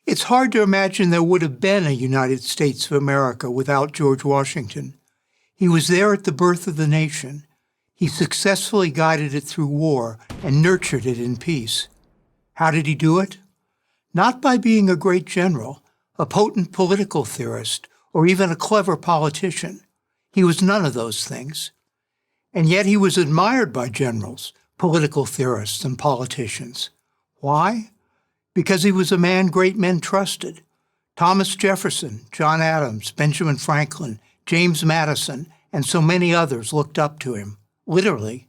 It's hard to imagine there would have been a United States of America without George Washington. He was there at the birth of the nation. He successfully guided it through war and nurtured it in peace. How did he do it? Not by being a great general, a potent political theorist, or even a clever politician. He was none of those things. And yet he was admired by generals, political theorists, and politicians. Why? Because he was a man great men trusted. Thomas Jefferson, John Adams, Benjamin Franklin, James Madison, and so many others looked up to him. Literally.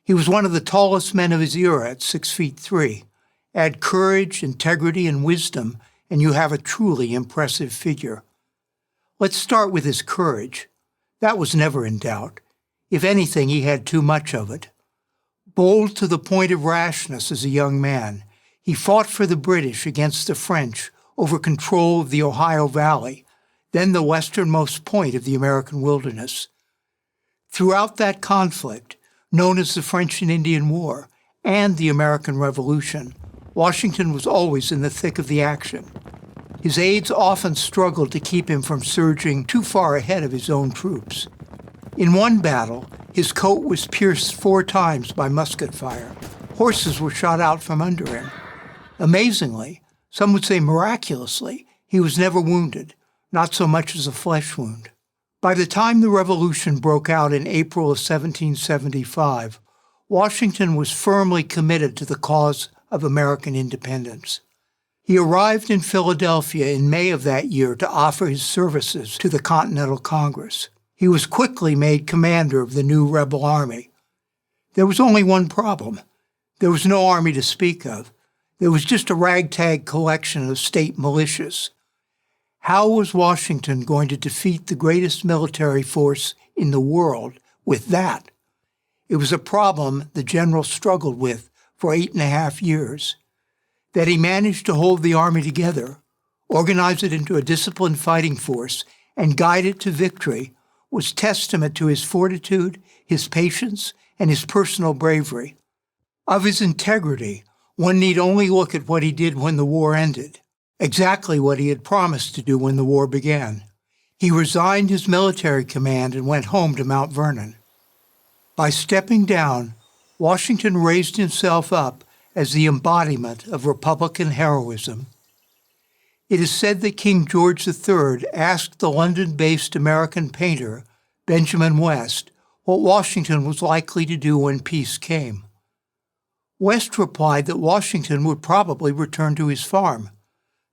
He was one of the tallest men of his era at 6'3". Add courage, integrity, and wisdom, and you have a truly impressive figure. Let's start with his courage. That was never in doubt. If anything, he had too much of it. Bold to the point of rashness as a young man, he fought for the British against the French over control of the Ohio Valley, then the westernmost point of the American wilderness. Throughout that conflict, known as the French and Indian War, and the American Revolution, Washington was always in the thick of the action. His aides often struggled to keep him from surging too far ahead of his own troops. In one battle, his coat was pierced 4 times by musket fire. Horses were shot out from under him. Amazingly, some would say miraculously, he was never wounded, not so much as a flesh wound. By the time the Revolution broke out in April of 1775, Washington was firmly committed to the cause of American independence. He arrived in Philadelphia in May of that year to offer his services to the Continental Congress. He was quickly made commander of the new rebel army. There was only one problem. There was no army to speak of. There was just a ragtag collection of state militias. How was Washington going to defeat the greatest military force in the world with that? It was a problem the general struggled with for 8.5 years. That he managed to hold the army together, organize it into a disciplined fighting force, and guide it to victory was testament to his fortitude, his patience, and his personal bravery. Of his integrity, one need only look at what he did when the war ended, exactly what he had promised to do when the war began. He resigned his military command and went home to Mount Vernon. By stepping down, Washington raised himself up as the embodiment of Republican heroism. It is said that King George III asked the London-based American painter, Benjamin West, what Washington was likely to do when peace came. West replied that Washington would probably return to his farm.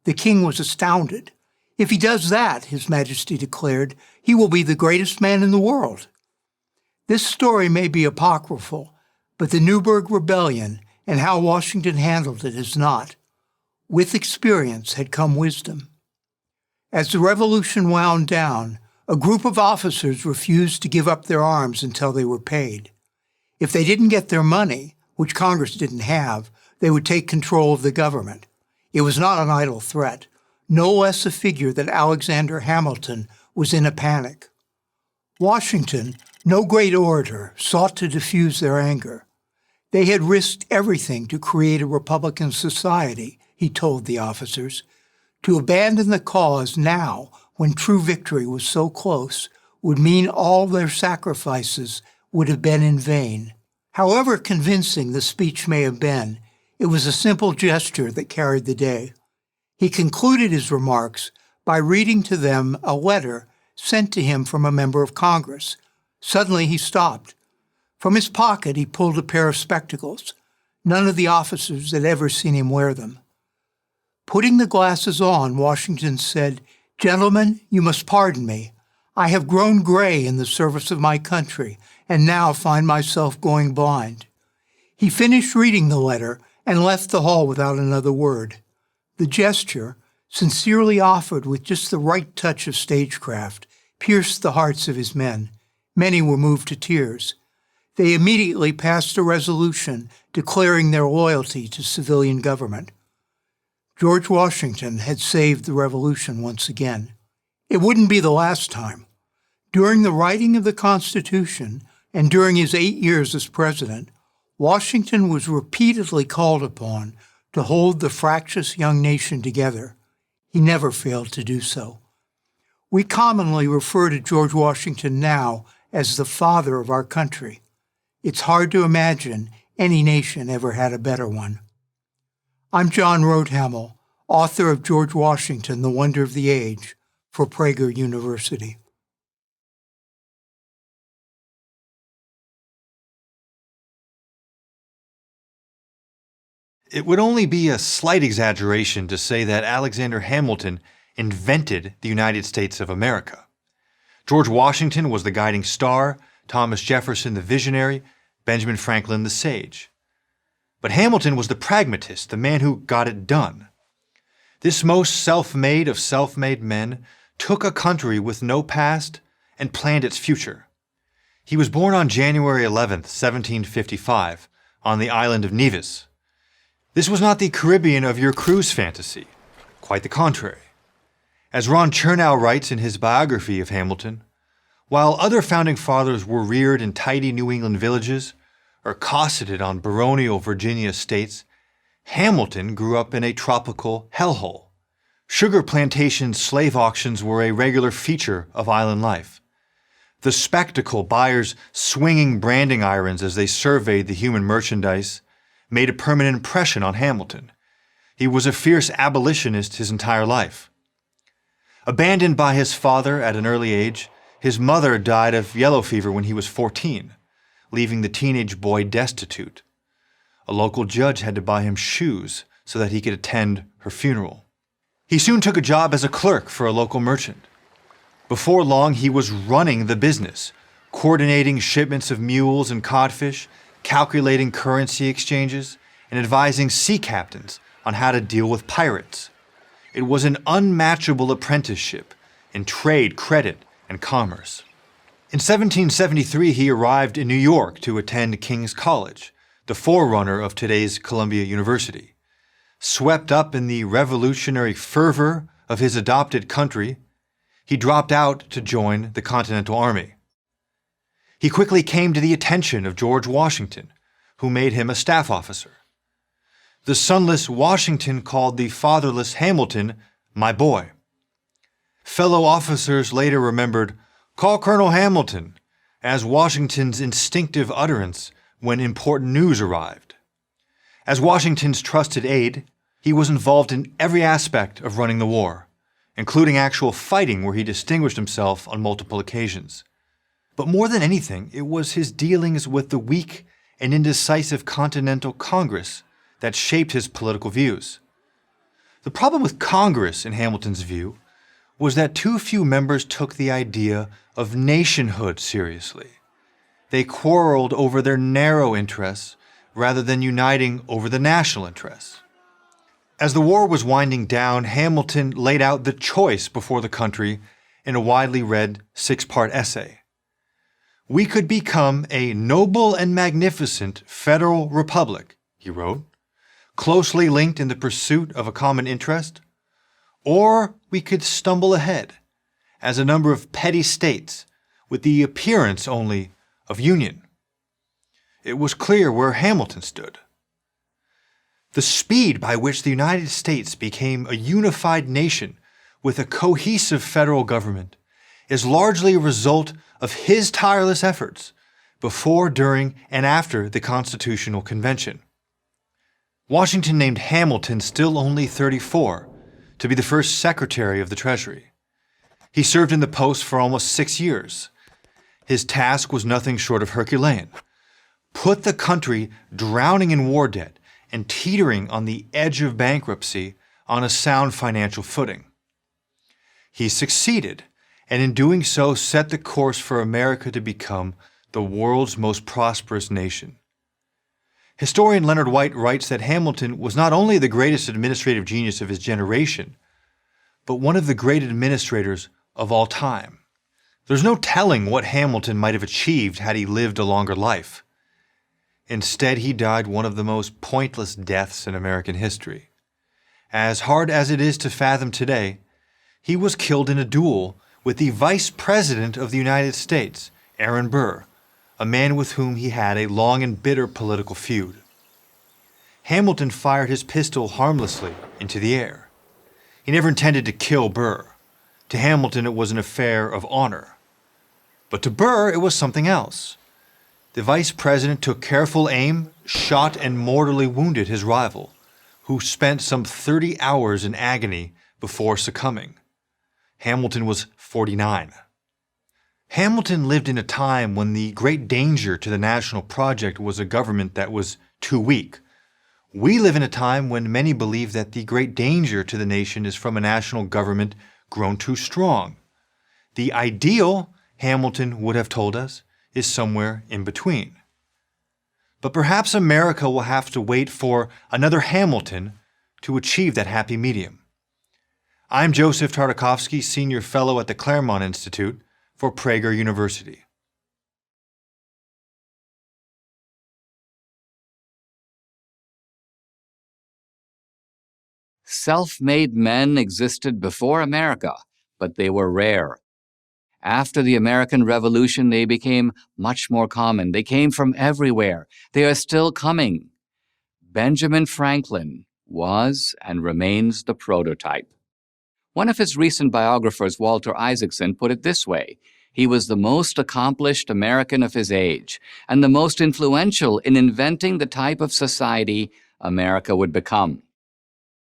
The king was astounded. "If he does that," His Majesty declared, "he will be the greatest man in the world." This story may be apocryphal, but the Newburgh Rebellion and how Washington handled it is not. With experience had come wisdom. As the revolution wound down, a group of officers refused to give up their arms until they were paid. If they didn't get their money, which Congress didn't have, they would take control of the government. It was not an idle threat, no less a figure that Alexander Hamilton was in a panic. Washington, no great orator, sought to diffuse their anger. They had risked everything to create a Republican society, he told the officers. To abandon the cause now, when true victory was so close, would mean all their sacrifices would have been in vain. However convincing the speech may have been, it was a simple gesture that carried the day. He concluded his remarks by reading to them a letter sent to him from a member of Congress. Suddenly he stopped. From his pocket he pulled a pair of spectacles. None of the officers had ever seen him wear them. Putting the glasses on, Washington said, "Gentlemen, you must pardon me. I have grown gray in the service of my country, and now find myself going blind." He finished reading the letter and left the hall without another word. The gesture, sincerely offered with just the right touch of stagecraft, pierced the hearts of his men. Many were moved to tears. They immediately passed a resolution declaring their loyalty to civilian government. George Washington had saved the Revolution once again. It wouldn't be the last time. During the writing of the Constitution and during his 8 years as president, Washington was repeatedly called upon to hold the fractious young nation together. He never failed to do so. We commonly refer to George Washington now as the father of our country. It's hard to imagine any nation ever had a better one. I'm John Rothhamel, author of George Washington, The Wonder of the Age, for Prager University. It would only be a slight exaggeration to say that Alexander Hamilton invented the United States of America. George Washington was the guiding star, Thomas Jefferson the visionary, Benjamin Franklin the sage. But Hamilton was the pragmatist, the man who got it done. This most self-made of self-made men took a country with no past and planned its future. He was born on January 11th, 1755, on the island of Nevis. This was not the Caribbean of your cruise fantasy. Quite the contrary. As Ron Chernow writes in his biography of Hamilton, while other founding fathers were reared in tidy New England villages or cosseted on baronial Virginia estates, Hamilton grew up in a tropical hellhole. Sugar plantations, slave auctions were a regular feature of island life. The spectacle, buyers swinging branding irons as they surveyed the human merchandise, made a permanent impression on Hamilton. He was a fierce abolitionist his entire life. Abandoned by his father at an early age, his mother died of yellow fever when he was 14, leaving the teenage boy destitute. A local judge had to buy him shoes so that he could attend her funeral. He soon took a job as a clerk for a local merchant. Before long, he was running the business, coordinating shipments of mules and codfish, calculating currency exchanges, and advising sea captains on how to deal with pirates. It was an unmatchable apprenticeship in trade, credit, and commerce. In 1773, he arrived in New York to attend King's College, the forerunner of today's Columbia University. Swept up in the revolutionary fervor of his adopted country, he dropped out to join the Continental Army. He quickly came to the attention of George Washington, who made him a staff officer. The sonless Washington called the fatherless Hamilton, "my boy." Fellow officers later remembered, "Call Colonel Hamilton," as Washington's instinctive utterance when important news arrived. As Washington's trusted aide, he was involved in every aspect of running the war, including actual fighting where he distinguished himself on multiple occasions. But more than anything, it was his dealings with the weak and indecisive Continental Congress that shaped his political views. The problem with Congress, in Hamilton's view, was that too few members took the idea of nationhood seriously. They quarreled over their narrow interests rather than uniting over the national interests. As the war was winding down, Hamilton laid out the choice before the country in a widely read 6-part essay. "We could become a noble and magnificent federal republic," he wrote, "closely linked in the pursuit of a common interest, or we could stumble ahead as a number of petty states with the appearance only of union." It was clear where Hamilton stood. The speed by which the United States became a unified nation with a cohesive federal government is largely a result of his tireless efforts before, during, and after the Constitutional Convention. Washington named Hamilton, still only 34, to be the first Secretary of the Treasury. He served in the post for almost 6 years. His task was nothing short of Herculean: put the country drowning in war debt and teetering on the edge of bankruptcy on a sound financial footing. He succeeded, and in doing so set the course for America to become the world's most prosperous nation. Historian Leonard White writes that Hamilton was not only the greatest administrative genius of his generation, but one of the great administrators of all time. There's no telling what Hamilton might have achieved had he lived a longer life. Instead, he died one of the most pointless deaths in American history. As hard as it is to fathom today, he was killed in a duel with the Vice President of the United States, Aaron Burr, a man with whom he had a long and bitter political feud. Hamilton fired his pistol harmlessly into the air. He never intended to kill Burr. To Hamilton, it was an affair of honor. But to Burr, it was something else. The vice president took careful aim, shot and mortally wounded his rival, who spent some 30 hours in agony before succumbing. Hamilton was 49. Hamilton lived in a time when the great danger to the national project was a government that was too weak. We live in a time when many believe that the great danger to the nation is from a national government grown too strong. The ideal, Hamilton would have told us, is somewhere in between. But perhaps America will have to wait for another Hamilton to achieve that happy medium. I'm Joseph Tartakovsky, Senior Fellow at the Claremont Institute for Prager University. Self-made men existed before America, but they were rare. After the American Revolution, they became much more common. They came from everywhere. They are still coming. Benjamin Franklin was and remains the prototype. One of his recent biographers, Walter Isaacson, put it this way: he was the most accomplished American of his age and the most influential in inventing the type of society America would become.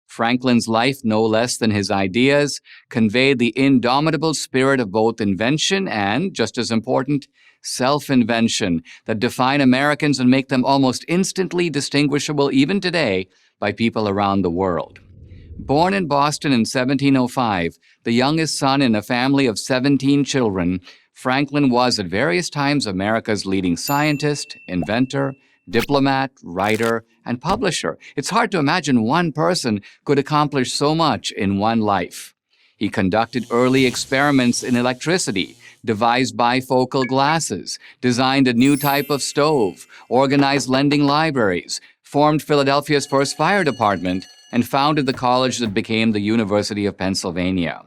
Franklin's life, no less than his ideas, conveyed the indomitable spirit of both invention and, just as important, self-invention that define Americans and make them almost instantly distinguishable even today by people around the world. Born in Boston in 1705, the youngest son in a family of 17 children, Franklin was at various times America's leading scientist, inventor, diplomat, writer, and publisher. It's hard to imagine one person could accomplish so much in one life. He conducted early experiments in electricity, devised bifocal glasses, designed a new type of stove, organized lending libraries, formed Philadelphia's first fire department, and founded the college that became the University of Pennsylvania.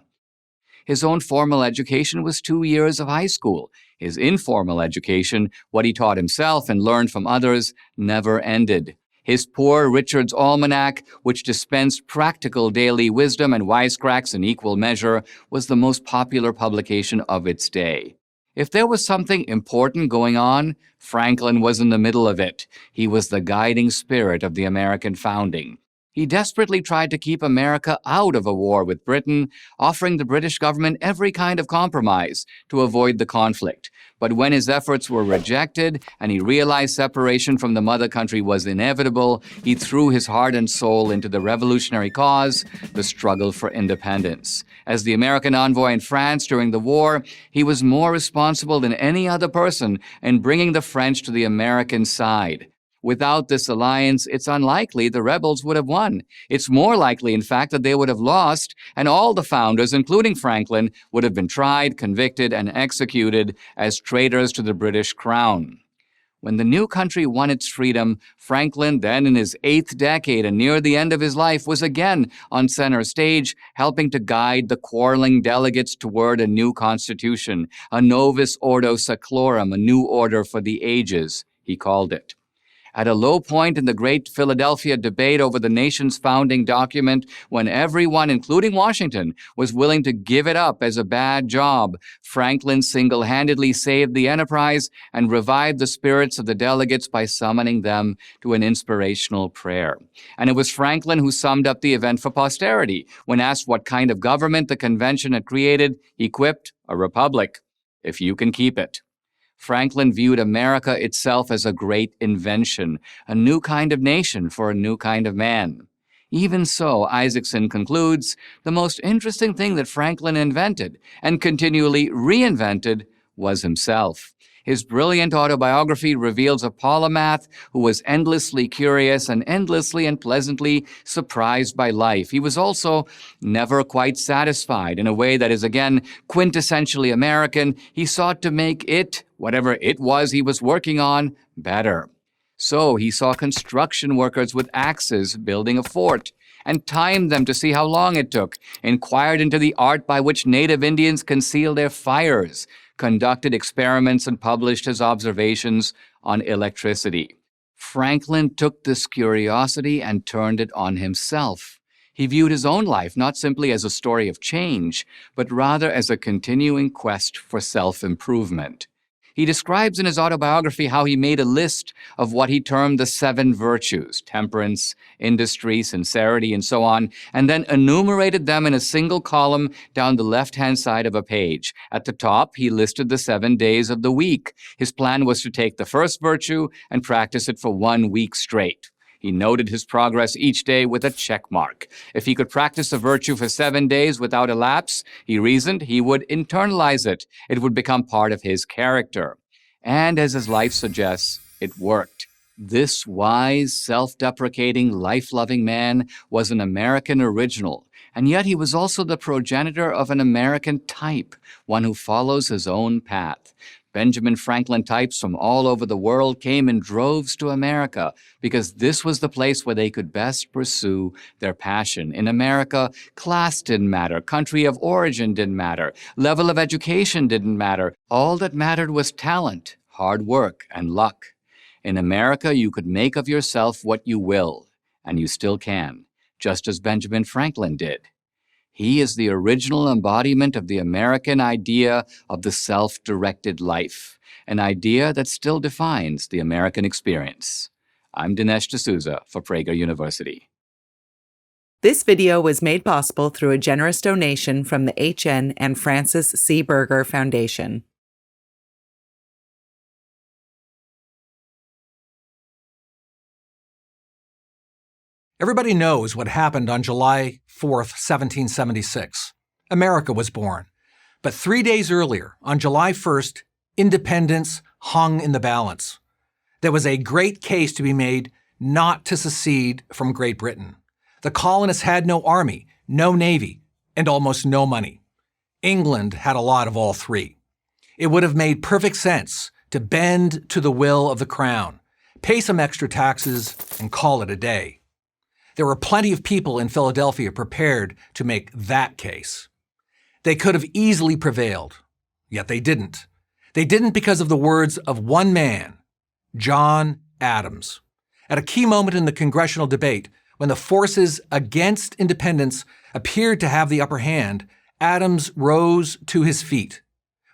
His own formal education was 2 years of high school. His informal education, what he taught himself and learned from others, never ended. His Poor Richard's Almanac, which dispensed practical daily wisdom and wisecracks in equal measure, was the most popular publication of its day. If there was something important going on, Franklin was in the middle of it. He was the guiding spirit of the American founding. He desperately tried to keep America out of a war with Britain, offering the British government every kind of compromise to avoid the conflict. But when his efforts were rejected and he realized separation from the mother country was inevitable, he threw his heart and soul into the revolutionary cause, the struggle for independence. As the American envoy in France during the war, he was more responsible than any other person in bringing the French to the American side. Without this alliance, it's unlikely the rebels would have won. It's more likely, in fact, that they would have lost, and all the founders, including Franklin, would have been tried, convicted, and executed as traitors to the British crown. When the new country won its freedom, Franklin, then in his 8th decade and near the end of his life, was again on center stage, helping to guide the quarreling delegates toward a new constitution, a novus ordo seclorum, a new order for the ages, he called it. At a low point in the great Philadelphia debate over the nation's founding document, when everyone, including Washington, was willing to give it up as a bad job, Franklin single-handedly saved the enterprise and revived the spirits of the delegates by summoning them to an inspirational prayer. And it was Franklin who summed up the event for posterity. When asked what kind of government the convention had created, he quipped, "A republic, if you can keep it." Franklin viewed America itself as a great invention, a new kind of nation for a new kind of man. Even so, Isaacson concludes, the most interesting thing that Franklin invented and continually reinvented was himself. His brilliant autobiography reveals a polymath who was endlessly curious and endlessly and pleasantly surprised by life. He was also never quite satisfied in a way that is, again, quintessentially American. He sought to make it, whatever it was he was working on, better. So he saw construction workers with axes building a fort and timed them to see how long it took, inquired into the art by which native Indians conceal their fires, conducted experiments and published his observations on electricity. Franklin took this curiosity and turned it on himself. He viewed his own life not simply as a story of change, but rather as a continuing quest for self-improvement. He describes in his autobiography how he made a list of what he termed the 7 virtues: temperance, industry, sincerity, and so on, and then enumerated them in a single column down the left-hand side of a page. At the top, he listed the 7 days of the week. His plan was to take the first virtue and practice it for 1 week straight. He noted his progress each day with a check mark. If he could practice a virtue for 7 days without a lapse, he reasoned he would internalize it. It would become part of his character. And as his life suggests, it worked. This wise, self-deprecating, life-loving man was an American original, and yet he was also the progenitor of an American type, one who follows his own path. Benjamin Franklin types from all over the world came in droves to America because this was the place where they could best pursue their passion. In America, class didn't matter, country of origin didn't matter, level of education didn't matter. All that mattered was talent, hard work, and luck. In America, you could make of yourself what you will, and you still can, just as Benjamin Franklin did. He is the original embodiment of the American idea of the self-directed life, an idea that still defines the American experience. I'm Dinesh D'Souza for Prager University. This video was made possible through a generous donation from the H.N. and Francis C. Berger Foundation. Everybody knows what happened on July 4th, 1776. America was born. But 3 days earlier, on July 1st, independence hung in the balance. There was a great case to be made not to secede from Great Britain. The colonists had no army, no navy, and almost no money. England had a lot of all three. It would have made perfect sense to bend to the will of the crown, pay some extra taxes, and call it a day. There were plenty of people in Philadelphia prepared to make that case. They could have easily prevailed, yet they didn't. They didn't because of the words of one man, John Adams. At a key moment in the congressional debate, when the forces against independence appeared to have the upper hand, Adams rose to his feet.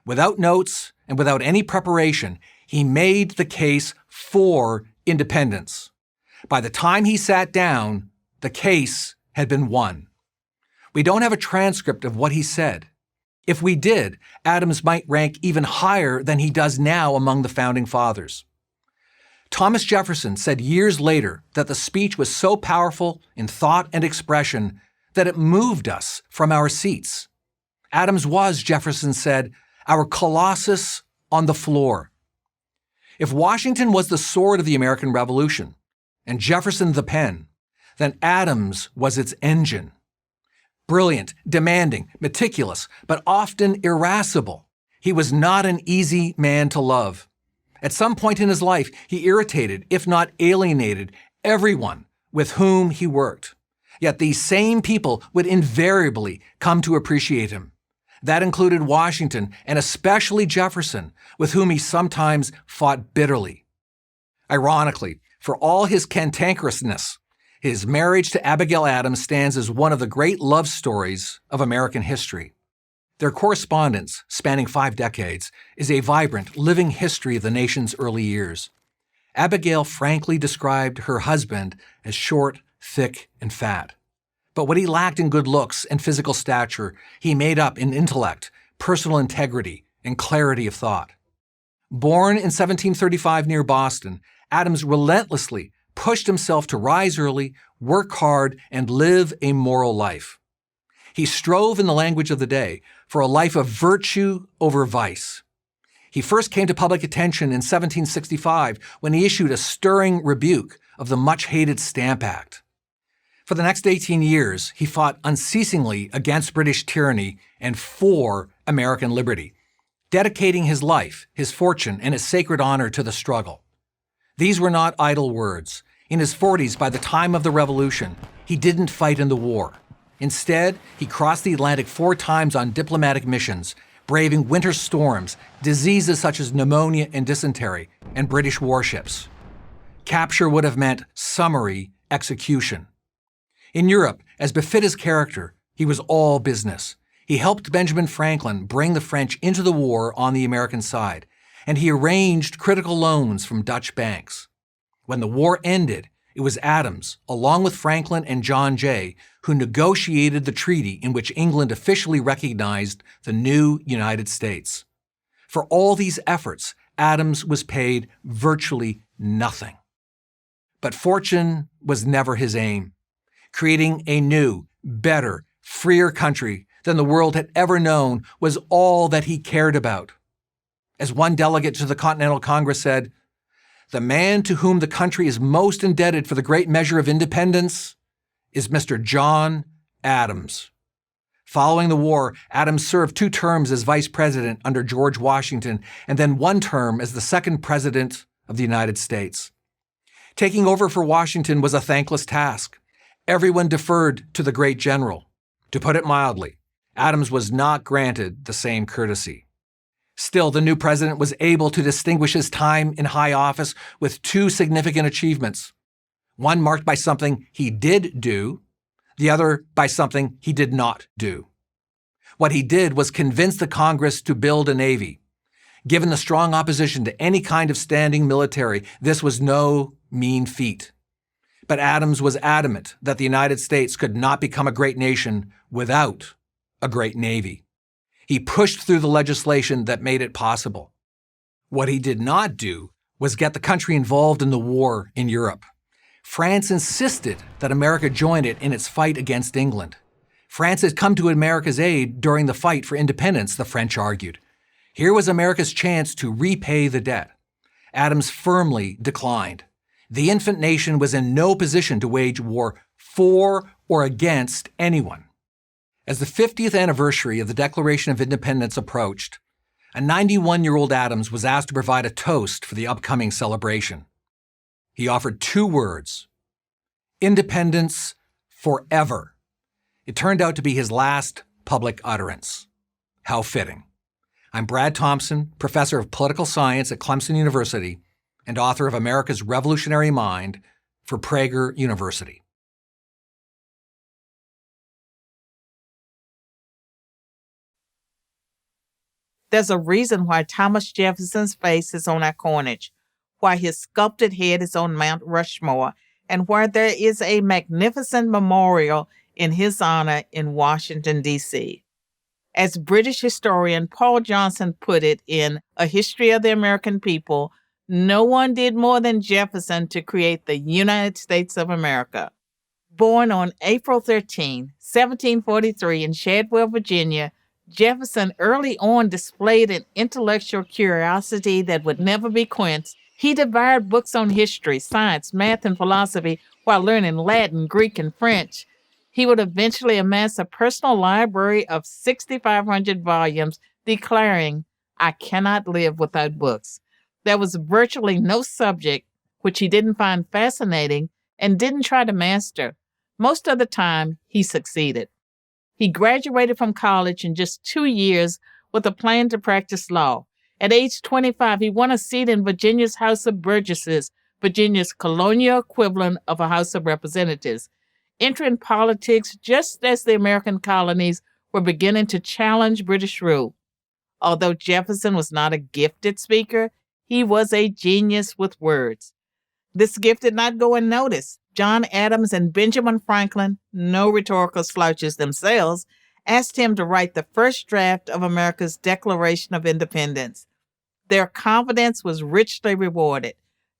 Without notes and without any preparation, he made the case for independence. By the time he sat down, the case had been won. We don't have a transcript of what he said. If we did, Adams might rank even higher than he does now among the founding fathers. Thomas Jefferson said years later that the speech was so powerful in thought and expression that it moved us from our seats. Adams was, Jefferson said, our colossus on the floor. If Washington was the sword of the American Revolution and Jefferson the pen, then Adams was its engine. Brilliant, demanding, meticulous, but often irascible, he was not an easy man to love. At some point in his life, he irritated, if not alienated, everyone with whom he worked. Yet these same people would invariably come to appreciate him. That included Washington, and especially Jefferson, with whom he sometimes fought bitterly. Ironically, for all his cantankerousness, his marriage to Abigail Adams stands as one of the great love stories of American history. Their correspondence, spanning 5 decades, is a vibrant, living history of the nation's early years. Abigail frankly described her husband as short, thick, and fat. But what he lacked in good looks and physical stature, he made up in intellect, personal integrity, and clarity of thought. Born in 1735 near Boston, Adams relentlessly pushed himself to rise early, work hard, and live a moral life. He strove, in the language of the day, for a life of virtue over vice. He first came to public attention in 1765 when he issued a stirring rebuke of the much-hated Stamp Act. For the next 18 years, he fought unceasingly against British tyranny and for American liberty, dedicating his life, his fortune, and his sacred honor to the struggle. These were not idle words. In his 40s, by the time of the Revolution, he didn't fight in the war. Instead, he crossed the Atlantic 4 times on diplomatic missions, braving winter storms, diseases such as pneumonia and dysentery, and British warships. Capture would have meant summary execution. In Europe, as befit his character, he was all business. He helped Benjamin Franklin bring the French into the war on the American side, and he arranged critical loans from Dutch banks. When the war ended, it was Adams, along with Franklin and John Jay, who negotiated the treaty in which England officially recognized the new United States. For all these efforts, Adams was paid virtually nothing. But fortune was never his aim. Creating a new, better, freer country than the world had ever known was all that he cared about. As one delegate to the Continental Congress said, "The man to whom the country is most indebted for the great measure of independence is Mr. John Adams." Following the war, Adams served 2 terms as vice president under George Washington and then 1 term as the second president of the United States. Taking over for Washington was a thankless task. Everyone deferred to the great general. To put it mildly, Adams was not granted the same courtesy. Still, the new president was able to distinguish his time in high office with 2 significant achievements. One marked by something he did do, the other by something he did not do. What he did was convince the Congress to build a navy. Given the strong opposition to any kind of standing military, this was no mean feat. But Adams was adamant that the United States could not become a great nation without a great navy. He pushed through the legislation that made it possible. What he did not do was get the country involved in the war in Europe. France insisted that America join it in its fight against England. France had come to America's aid during the fight for independence, the French argued. Here was America's chance to repay the debt. Adams firmly declined. The infant nation was in no position to wage war for or against anyone. As the 50th anniversary of the Declaration of Independence approached, a 91-year-old Adams was asked to provide a toast for the upcoming celebration. He offered 2 words: independence forever. It turned out to be his last public utterance. How fitting. I'm Brad Thompson, professor of political science at Clemson University and author of America's Revolutionary Mind for Prager University. There's a reason why Thomas Jefferson's face is on our coinage, why his sculpted head is on Mount Rushmore, and why there is a magnificent memorial in his honor in Washington, D.C. As British historian Paul Johnson put it in A History of the American People, no one did more than Jefferson to create the United States of America. Born on April 13, 1743 in Shadwell, Virginia, Jefferson early on displayed an intellectual curiosity that would never be quenched. He devoured books on history, science, math, and philosophy while learning Latin, Greek, and French. He would eventually amass a personal library of 6,500 volumes, declaring, "I cannot live without books." There was virtually no subject which he didn't find fascinating and didn't try to master. Most of the time, he succeeded. He graduated from college in just 2 years with a plan to practice law. At age 25, he won a seat in Virginia's House of Burgesses, Virginia's colonial equivalent of a House of Representatives, entering politics just as the American colonies were beginning to challenge British rule. Although Jefferson was not a gifted speaker, he was a genius with words. This gift did not go unnoticed. John Adams and Benjamin Franklin, no rhetorical slouches themselves, asked him to write the first draft of America's Declaration of Independence. Their confidence was richly rewarded.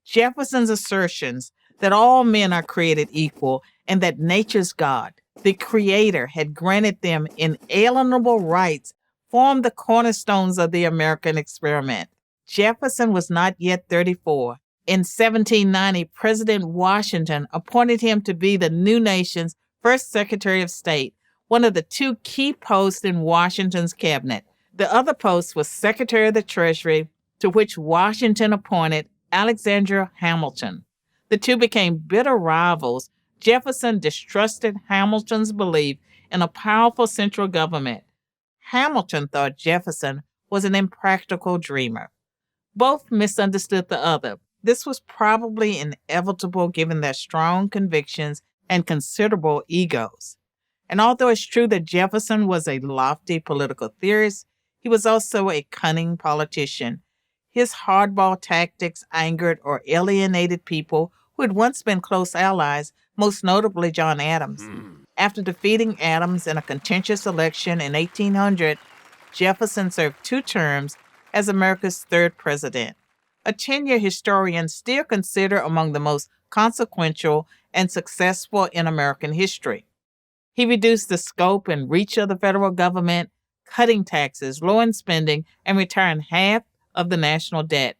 Jefferson's assertions that all men are created equal and that nature's God, the Creator, had granted them inalienable rights, formed the cornerstones of the American experiment. Jefferson was not yet 34. In 1790, President Washington appointed him to be the new nation's first Secretary of State, one of the 2 key posts in Washington's cabinet. The other post was Secretary of the Treasury, to which Washington appointed Alexander Hamilton. The 2 became bitter rivals. Jefferson distrusted Hamilton's belief in a powerful central government. Hamilton thought Jefferson was an impractical dreamer. Both misunderstood the other. This was probably inevitable given their strong convictions and considerable egos. And although it's true that Jefferson was a lofty political theorist, he was also a cunning politician. His hardball tactics angered or alienated people who had once been close allies, most notably John Adams. After defeating Adams in a contentious election in 1800, Jefferson served 2 terms as America's 3rd president, a tenure historians still consider among the most consequential and successful in American history. He reduced the scope and reach of the federal government, cutting taxes, lowering spending, and retiring half of the national debt.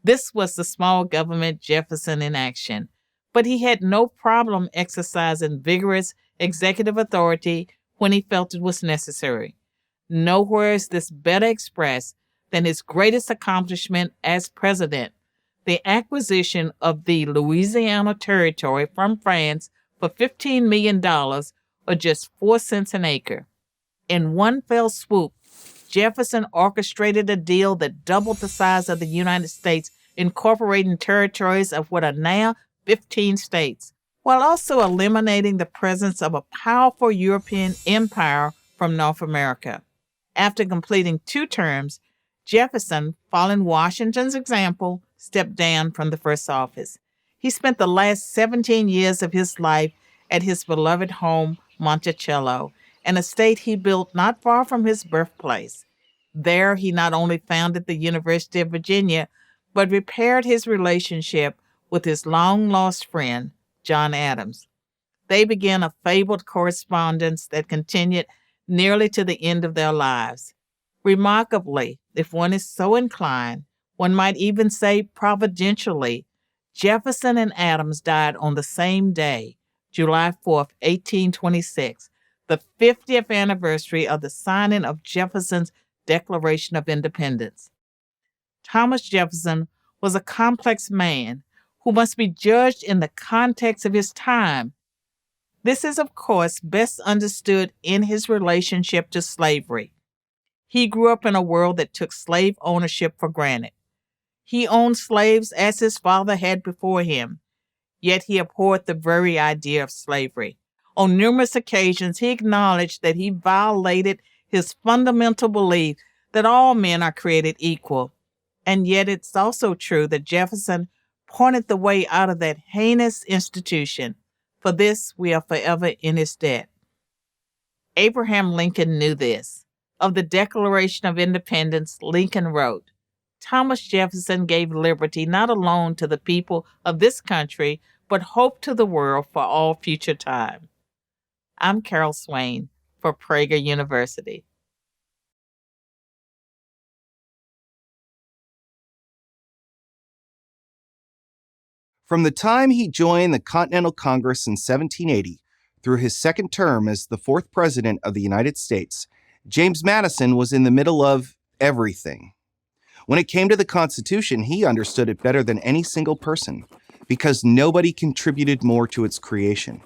This was the small government Jefferson in action, but he had no problem exercising vigorous executive authority when he felt it was necessary. Nowhere is this better expressed than his greatest accomplishment as president, the acquisition of the Louisiana Territory from France for $15 million, or just 4 cents an acre. In one fell swoop, Jefferson orchestrated a deal that doubled the size of the United States, incorporating territories of what are now 15 states, while also eliminating the presence of a powerful European empire from North America. After completing 2 terms, Jefferson, following Washington's example, stepped down from the first office. He spent the last 17 years of his life at his beloved home, Monticello, an estate he built not far from his birthplace. There, he not only founded the University of Virginia, but repaired his relationship with his long-lost friend, John Adams. They began a fabled correspondence that continued nearly to the end of their lives. Remarkably, if one is so inclined, one might even say providentially, Jefferson and Adams died on the same day, July 4, 1826, the 50th anniversary of the signing of Jefferson's Declaration of Independence. Thomas Jefferson was a complex man who must be judged in the context of his time. This is, of course, best understood in his relationship to slavery. He grew up in a world that took slave ownership for granted. He owned slaves as his father had before him, yet he abhorred the very idea of slavery. On numerous occasions, he acknowledged that he violated his fundamental belief that all men are created equal. And yet it's also true that Jefferson pointed the way out of that heinous institution. For this, we are forever in his debt. Abraham Lincoln knew this. Of the Declaration of Independence, Lincoln wrote, "Thomas Jefferson gave liberty not alone to the people of this country, but hope to the world for all future time." I'm Carol Swain for Prager University. From the time he joined the Continental Congress in 1780 through his 2nd term as the 4th President of the United States, James Madison was in the middle of everything. When it came to the Constitution, he understood it better than any single person because nobody contributed more to its creation.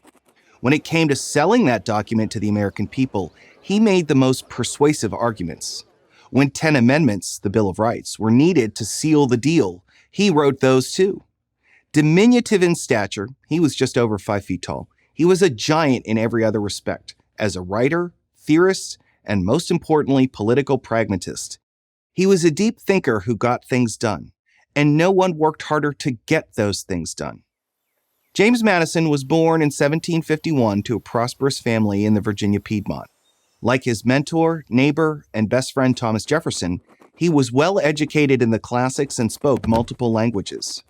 When it came to selling that document to the American people, he made the most persuasive arguments. When 10 amendments, the Bill of Rights, were needed to seal the deal, he wrote those too. Diminutive in stature, he was just over 5 feet tall. He was a giant in every other respect, as a writer, theorist, and most importantly, political pragmatist. He was a deep thinker who got things done, and no one worked harder to get those things done. James Madison was born in 1751 to a prosperous family in the Virginia Piedmont. Like his mentor, neighbor, and best friend Thomas Jefferson, he was well educated in the classics and spoke multiple languages.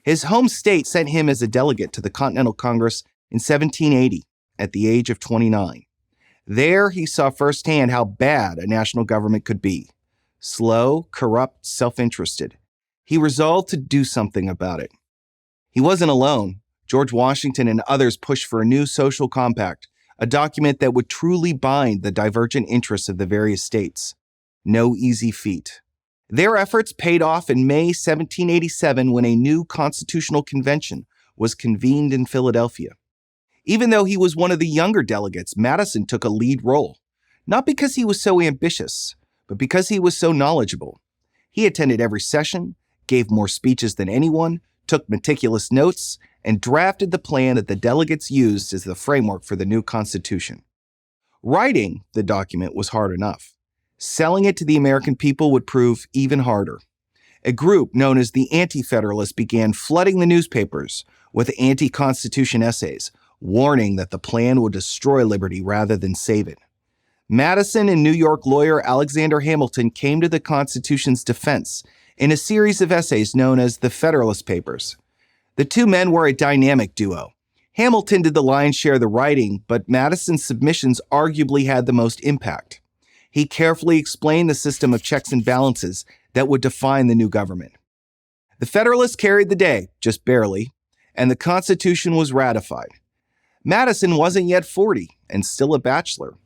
His home state sent him as a delegate to the Continental Congress in 1780 at the age of 29. There, he saw firsthand how bad a national government could be. Slow, corrupt, self-interested. He resolved to do something about it. He wasn't alone. George Washington and others pushed for a new social compact, a document that would truly bind the divergent interests of the various states. No easy feat. Their efforts paid off in May 1787 when a new constitutional convention was convened in Philadelphia. Even though he was one of the younger delegates, Madison took a lead role, not because he was so ambitious, but because he was so knowledgeable. He attended every session, gave more speeches than anyone, took meticulous notes, and drafted the plan that the delegates used as the framework for the new Constitution. Writing the document was hard enough. Selling it to the American people would prove even harder. A group known as the Anti-Federalists began flooding the newspapers with anti-Constitution essays, warning that the plan would destroy liberty rather than save it. Madison and New York lawyer Alexander Hamilton came to the Constitution's defense in a series of essays known as the Federalist Papers. The two men were a dynamic duo. Hamilton did the lion's share of the writing, but Madison's submissions arguably had the most impact. He carefully explained the system of checks and balances that would define the new government. The Federalists carried the day, just barely, and the Constitution was ratified. Madison wasn't yet 40 and still a bachelor.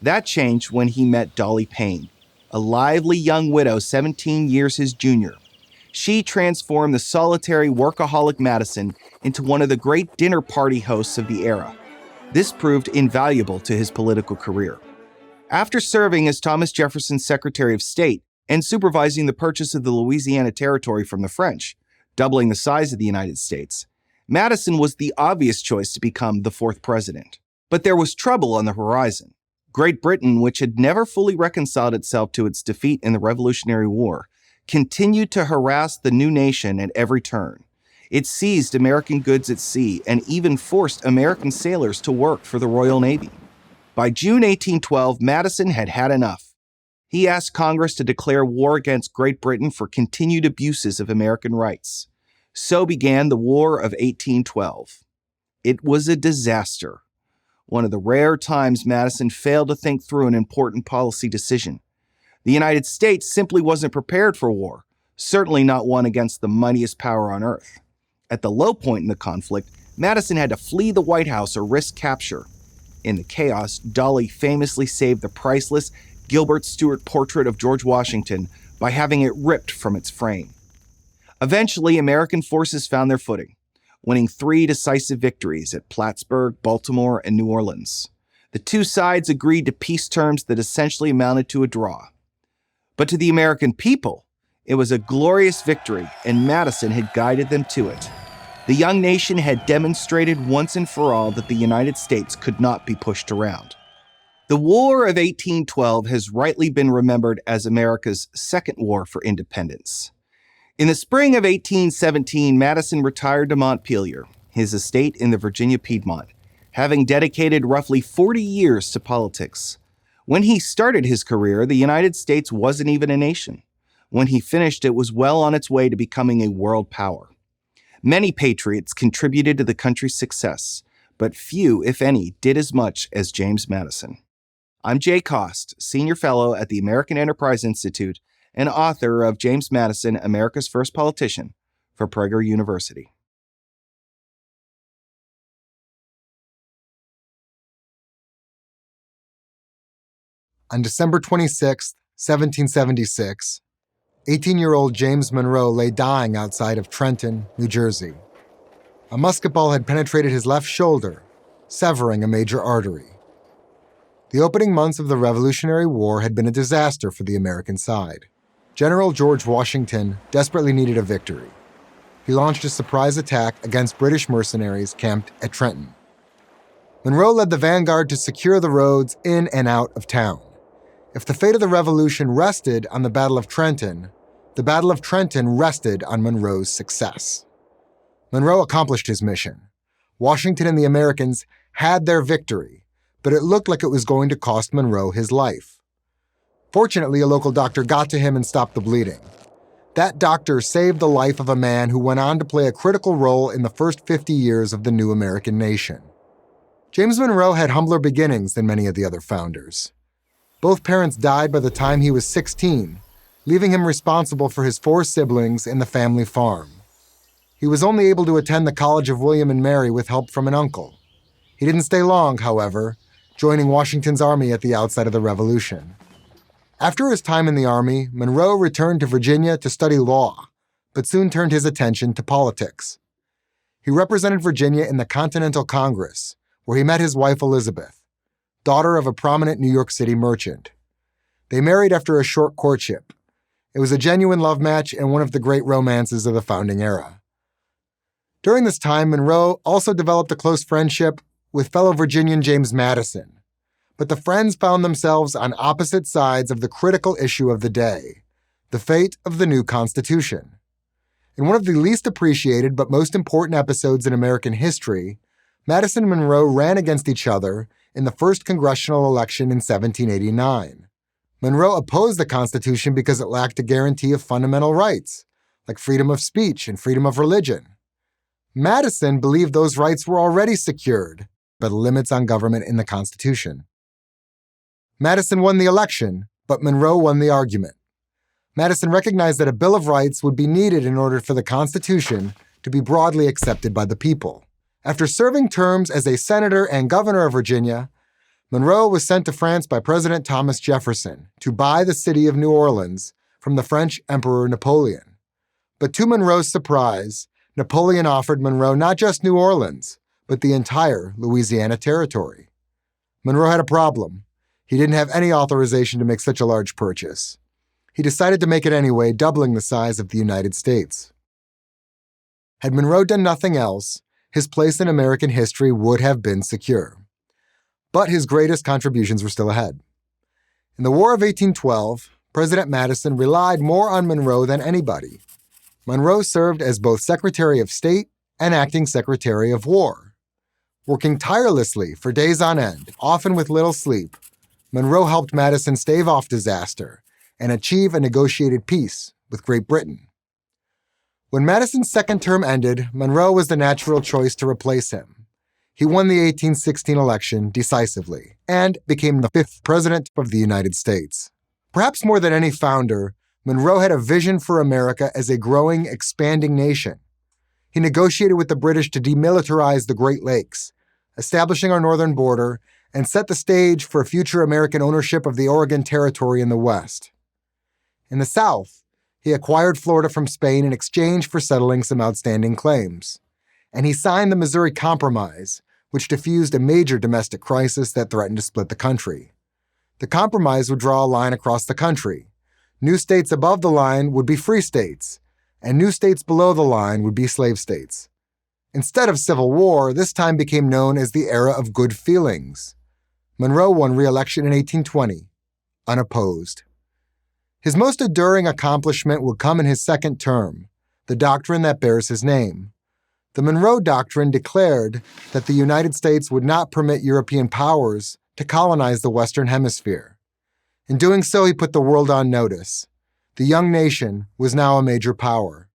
That changed when he met Dolly Payne, a lively young widow 17 years his junior. She transformed the solitary workaholic Madison into one of the great dinner party hosts of the era. This proved invaluable to his political career. After serving as Thomas Jefferson's Secretary of State and supervising the purchase of the Louisiana Territory from the French, doubling the size of the United States, Madison was the obvious choice to become the fourth president. But there was trouble on the horizon. Great Britain, which had never fully reconciled itself to its defeat in the Revolutionary War, continued to harass the new nation at every turn. It seized American goods at sea and even forced American sailors to work for the Royal Navy. By June 1812, Madison had had enough. He asked Congress to declare war against Great Britain for continued abuses of American rights. So began the War of 1812. It was a disaster. One of the rare times Madison failed to think through an important policy decision. The United States simply wasn't prepared for war, certainly not one against the mightiest power on earth. At the low point in the conflict, Madison had to flee the White House or risk capture. In the chaos, Dolly famously saved the priceless Gilbert Stuart portrait of George Washington by having it ripped from its frame. Eventually, American forces found their footing, winning 3 decisive victories at Plattsburgh, Baltimore, and New Orleans. The two sides agreed to peace terms that essentially amounted to a draw. But to the American people, it was a glorious victory, and Madison had guided them to it. The young nation had demonstrated once and for all that the United States could not be pushed around. The War of 1812 has rightly been remembered as America's second war for independence. In the spring of 1817, Madison retired to Montpelier, his estate in the Virginia Piedmont, having dedicated roughly 40 years to politics. When he started his career, the United States wasn't even a nation. When he finished, it was well on its way to becoming a world power. Many patriots contributed to the country's success, but few, if any, did as much as James Madison. I'm Jay Cost, Senior Fellow at the American Enterprise Institute and author of James Madison, America's First Politician, for PragerU University. On December 26, 1776, 18-year-old James Monroe lay dying outside of Trenton, New Jersey. A musket ball had penetrated his left shoulder, severing a major artery. The opening months of the Revolutionary War had been a disaster for the American side. General George Washington desperately needed a victory. He launched a surprise attack against British mercenaries camped at Trenton. Monroe led the vanguard to secure the roads in and out of town. If the fate of the Revolution rested on the Battle of Trenton, the Battle of Trenton rested on Monroe's success. Monroe accomplished his mission. Washington and the Americans had their victory, but it looked like it was going to cost Monroe his life. Fortunately, a local doctor got to him and stopped the bleeding. That doctor saved the life of a man who went on to play a critical role in the first 50 years of the new American nation. James Monroe had humbler beginnings than many of the other founders. Both parents died by the time he was 16, leaving him responsible for his 4 siblings and the family farm. He was only able to attend the College of William and Mary with help from an uncle. He didn't stay long, however, joining Washington's army at the outset of the Revolution. After his time in the army, Monroe returned to Virginia to study law, but soon turned his attention to politics. He represented Virginia in the Continental Congress, where he met his wife Elizabeth, daughter of a prominent New York City merchant. They married after a short courtship. It was a genuine love match and one of the great romances of the founding era. During this time, Monroe also developed a close friendship with fellow Virginian James Madison. But the friends found themselves on opposite sides of the critical issue of the day, the fate of the new Constitution. In one of the least appreciated but most important episodes in American history, Madison and Monroe ran against each other in the first congressional election in 1789. Monroe opposed the Constitution because it lacked a guarantee of fundamental rights, like freedom of speech and freedom of religion. Madison believed those rights were already secured by the limits on government in the Constitution. Madison won the election, but Monroe won the argument. Madison recognized that a Bill of Rights would be needed in order for the Constitution to be broadly accepted by the people. After serving terms as a senator and governor of Virginia, Monroe was sent to France by President Thomas Jefferson to buy the city of New Orleans from the French Emperor Napoleon. But to Monroe's surprise, Napoleon offered Monroe not just New Orleans, but the entire Louisiana Territory. Monroe had a problem. He didn't have any authorization to make such a large purchase. He decided to make it anyway, doubling the size of the United States. Had Monroe done nothing else, his place in American history would have been secure. But his greatest contributions were still ahead. In the War of 1812, President Madison relied more on Monroe than anybody. Monroe served as both Secretary of State and Acting Secretary of War. Working tirelessly for days on end, often with little sleep, Monroe helped Madison stave off disaster and achieve a negotiated peace with Great Britain. When Madison's second term ended, Monroe was the natural choice to replace him. He won the 1816 election decisively and became the 5th president of the United States. Perhaps more than any founder, Monroe had a vision for America as a growing, expanding nation. He negotiated with the British to demilitarize the Great Lakes, establishing our northern border, and set the stage for future American ownership of the Oregon Territory in the West. In the South, he acquired Florida from Spain in exchange for settling some outstanding claims. And he signed the Missouri Compromise, which diffused a major domestic crisis that threatened to split the country. The compromise would draw a line across the country. New states above the line would be free states, and new states below the line would be slave states. Instead of civil war, this time became known as the era of good feelings. Monroe won re-election in 1820, unopposed. His most enduring accomplishment would come in his second term, the doctrine that bears his name. The Monroe Doctrine declared that the United States would not permit European powers to colonize the Western Hemisphere. In doing so, he put the world on notice. The young nation was now a major power.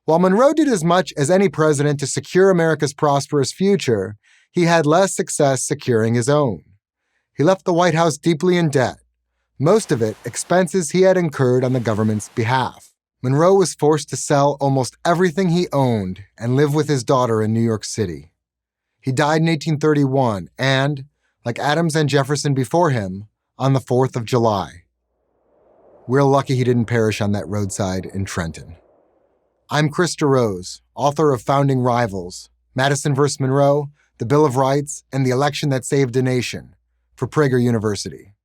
While Monroe did as much as any president to secure America's prosperous future, he had less success securing his own. He left the White House deeply in debt, most of it expenses he had incurred on the government's behalf. Monroe was forced to sell almost everything he owned and live with his daughter in New York City. He died in 1831 and, like Adams and Jefferson before him, on the 4th of July. We're lucky he didn't perish on that roadside in Trenton. I'm Chris DeRose, author of Founding Rivals, Madison vs. Monroe, The Bill of Rights, and the Election That Saved a Nation, for Prager University.